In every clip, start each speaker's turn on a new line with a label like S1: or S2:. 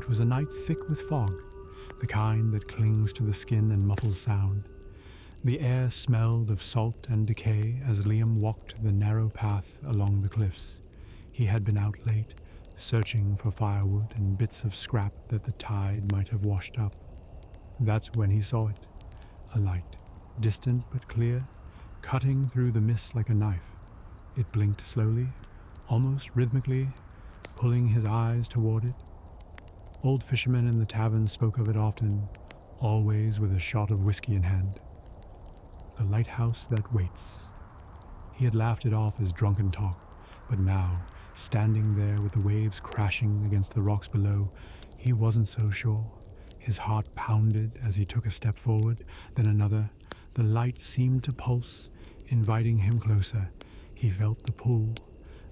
S1: It was a night thick with fog, the kind that clings to the skin and muffles sound. The air smelled of salt and decay as Liam walked the narrow path along the cliffs. He had been out late, searching for firewood and bits of scrap that the tide might have washed up. That's when he saw it. A light, distant but clear, cutting through the mist like a knife. It blinked slowly, almost rhythmically, pulling his eyes toward it. Old fishermen in the tavern spoke of it often, always with a shot of whiskey in hand. The lighthouse that waits. He had laughed it off as drunken talk, but now, standing there with the waves crashing against the rocks below, he wasn't so sure. His heart pounded as he took a step forward, then another. The light seemed to pulse, inviting him closer. He felt the pull,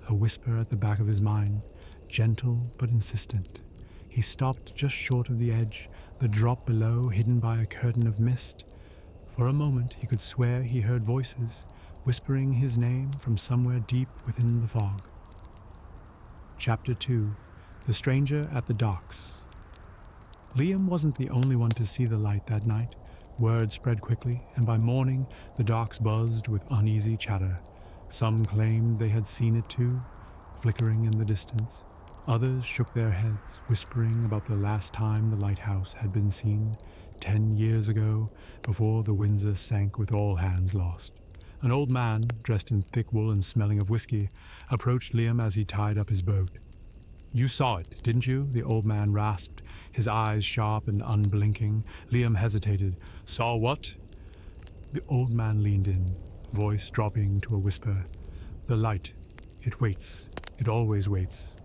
S1: a whisper at the back of his mind, gentle but insistent. He stopped just short of the edge, the drop below hidden by a curtain of mist. For a moment he could swear he heard voices, whispering his name from somewhere deep within the fog. Chapter 2. The Stranger at the Docks. Liam wasn't the only one to see the light that night. Word spread quickly, and by morning the docks buzzed with uneasy chatter. Some claimed they had seen it too, flickering in the distance. Others shook their heads, whispering about the last time the lighthouse had been seen, 10 years ago, before the Windsor sank with all hands lost. An old man, dressed in thick wool and smelling of whiskey, approached Liam as he tied up his boat. "You saw it, didn't you?" the old man rasped, his eyes sharp and unblinking. Liam hesitated. "Saw what?" The old man leaned in, voice dropping to a whisper. "The light. It waits. It always waits."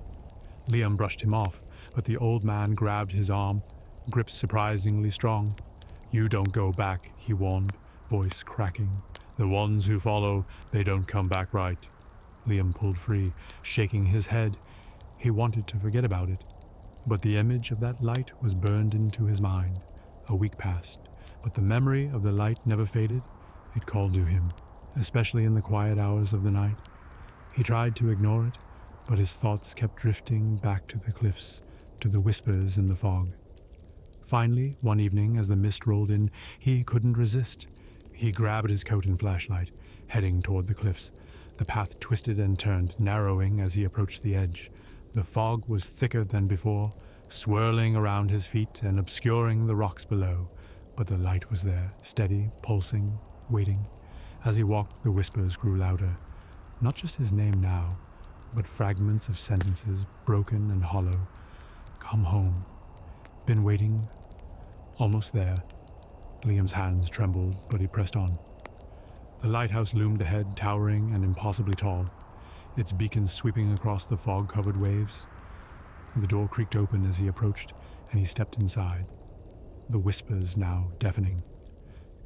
S1: Liam brushed him off, but the old man grabbed his arm, grip surprisingly strong. "You don't go back," he warned, voice cracking. "The ones who follow, they don't come back right." Liam pulled free, shaking his head. He wanted to forget about it, but the image of that light was burned into his mind. A week passed, but the memory of the light never faded. It called to him, especially in the quiet hours of the night. He tried to ignore it, but his thoughts kept drifting back to the cliffs, to the whispers in the fog. Finally, one evening, as the mist rolled in, he couldn't resist. He grabbed his coat and flashlight, heading toward the cliffs. The path twisted and turned, narrowing as he approached the edge. The fog was thicker than before, swirling around his feet and obscuring the rocks below. But the light was there, steady, pulsing, waiting. As he walked, the whispers grew louder. Not just his name now, but fragments of sentences, broken and hollow. "Come home. Been waiting. Almost there." Liam's hands trembled, but he pressed on. The lighthouse loomed ahead, towering and impossibly tall, its beacon sweeping across the fog-covered waves. The door creaked open as he approached, and he stepped inside, the whispers now deafening.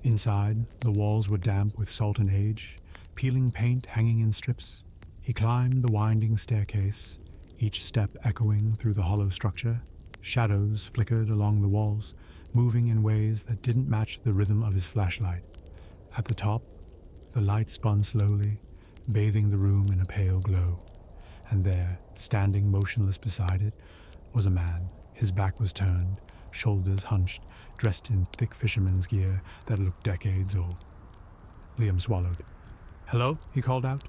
S1: Inside, the walls were damp with salt and age, peeling paint hanging in strips. He climbed the winding staircase, each step echoing through the hollow structure. Shadows flickered along the walls, moving in ways that didn't match the rhythm of his flashlight. At the top, the light spun slowly, bathing the room in a pale glow. And there, standing motionless beside it, was a man. His back was turned, shoulders hunched, dressed in thick fisherman's gear that looked decades old. Liam swallowed. "Hello?" he called out.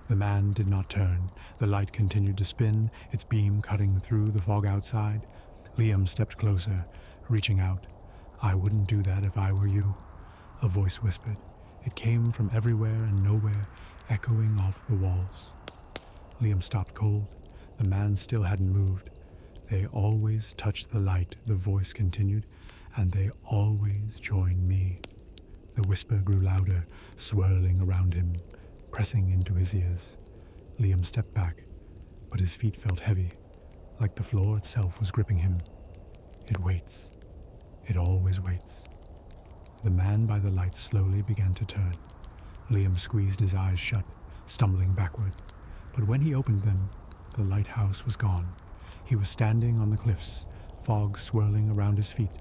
S1: The man did not turn. The light continued to spin, its beam cutting through the fog outside. Liam stepped closer, reaching out. "I wouldn't do that if I were you," a voice whispered. It came from everywhere and nowhere, echoing off the walls. Liam stopped cold. The man still hadn't moved. "They always touch the light," the voice continued, "and they always join me." The whisper grew louder, swirling around him, pressing into his ears. Liam stepped back, but his feet felt heavy, like the floor itself was gripping him. "It waits. It always waits." The man by the light slowly began to turn. Liam squeezed his eyes shut, stumbling backward. But when he opened them, the lighthouse was gone. He was standing on the cliffs, fog swirling around his feet,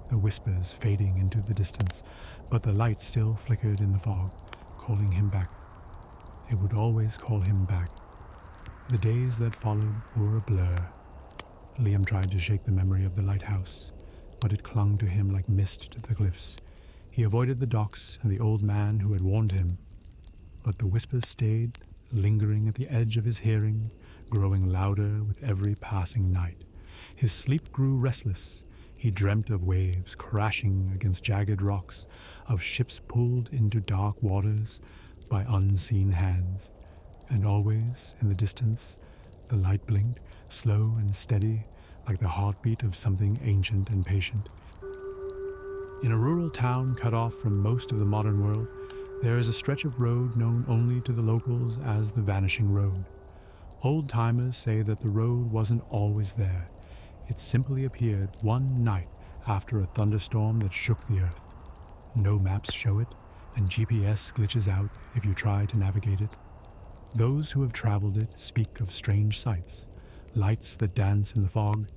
S1: the whispers fading into the distance, but the light still flickered in the fog, calling him back. It would always call him back. The days that followed were a blur. Liam tried to shake the memory of the lighthouse, but it clung to him like mist to the cliffs. He avoided the docks and the old man who had warned him, but the whispers stayed, lingering at the edge of his hearing, growing louder with every passing night. His sleep grew restless. He dreamt of waves crashing against jagged rocks, of ships pulled into dark waters by unseen hands. And always, in the distance, the light blinked, slow and steady, like the heartbeat of something ancient and patient. In a rural town cut off from most of the modern world, there is a stretch of road known only to the locals as the Vanishing Road. Old-timers say that the road wasn't always there. It simply appeared one night after a thunderstorm that shook the earth. No maps show it, and GPS glitches out if you try to navigate it. Those who have traveled it speak of strange sights, lights that dance in the fog,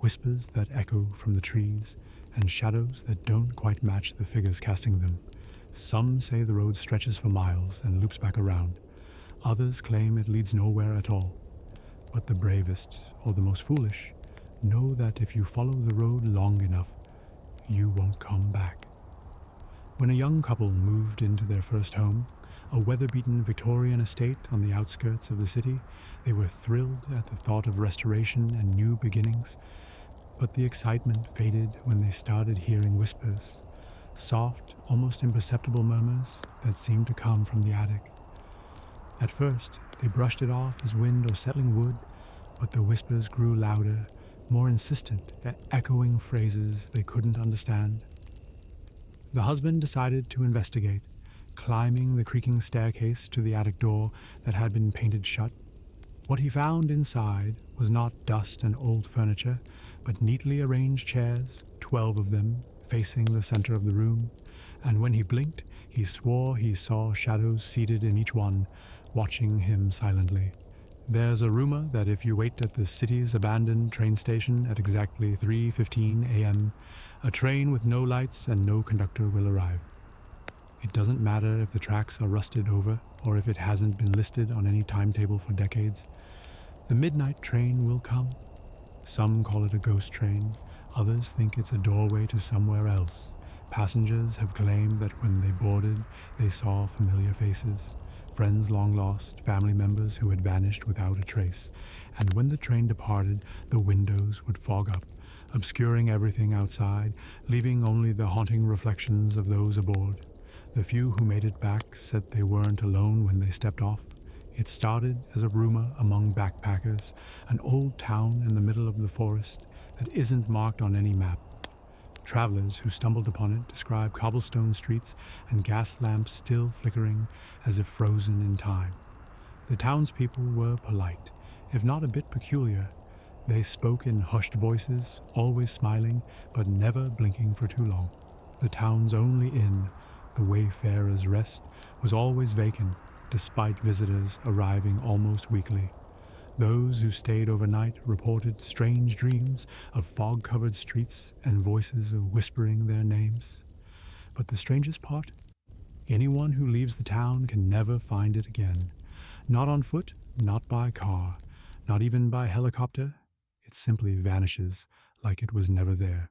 S1: whispers that echo from the trees, and shadows that don't quite match the figures casting them. Some say the road stretches for miles and loops back around. Others claim it leads nowhere at all. But the bravest, or the most foolish, know that if you follow the road long enough, you won't come back. When a young couple moved into their first home, a weather-beaten Victorian estate on the outskirts of the city, they were thrilled at the thought of restoration and new beginnings. But the excitement faded when they started hearing whispers, soft, almost imperceptible murmurs that seemed to come from the attic. At first, they brushed it off as wind or settling wood, but the whispers grew louder, more insistent, echoing phrases they couldn't understand. The husband decided to investigate, climbing the creaking staircase to the attic door that had been painted shut. What he found inside was not dust and old furniture, but neatly arranged chairs, 12 of them, facing the center of the room, and when he blinked, he swore he saw shadows seated in each one, watching him silently. There's a rumor that if you wait at the city's abandoned train station at exactly 3:15 a.m., a train with no lights and no conductor will arrive. It doesn't matter if the tracks are rusted over or if it hasn't been listed on any timetable for decades. The midnight train will come. Some call it a ghost train, others think it's a doorway to somewhere else. Passengers have claimed that when they boarded, they saw familiar faces, friends long lost, family members who had vanished without a trace. And when the train departed, the windows would fog up, obscuring everything outside, leaving only the haunting reflections of those aboard. The few who made it back said they weren't alone when they stepped off. It started as a rumor among backpackers, an old town in the middle of the forest that isn't marked on any map. Travelers who stumbled upon it describe cobblestone streets and gas lamps still flickering as if frozen in time. The townspeople were polite, if not a bit peculiar. They spoke in hushed voices, always smiling, but never blinking for too long. The town's only inn, the Wayfarer's Rest, was always vacant, despite visitors arriving almost weekly. Those who stayed overnight reported strange dreams of fog-covered streets and voices whispering their names. But the strangest part? Anyone who leaves the town can never find it again. Not on foot, not by car, not even by helicopter. It simply vanishes like it was never there.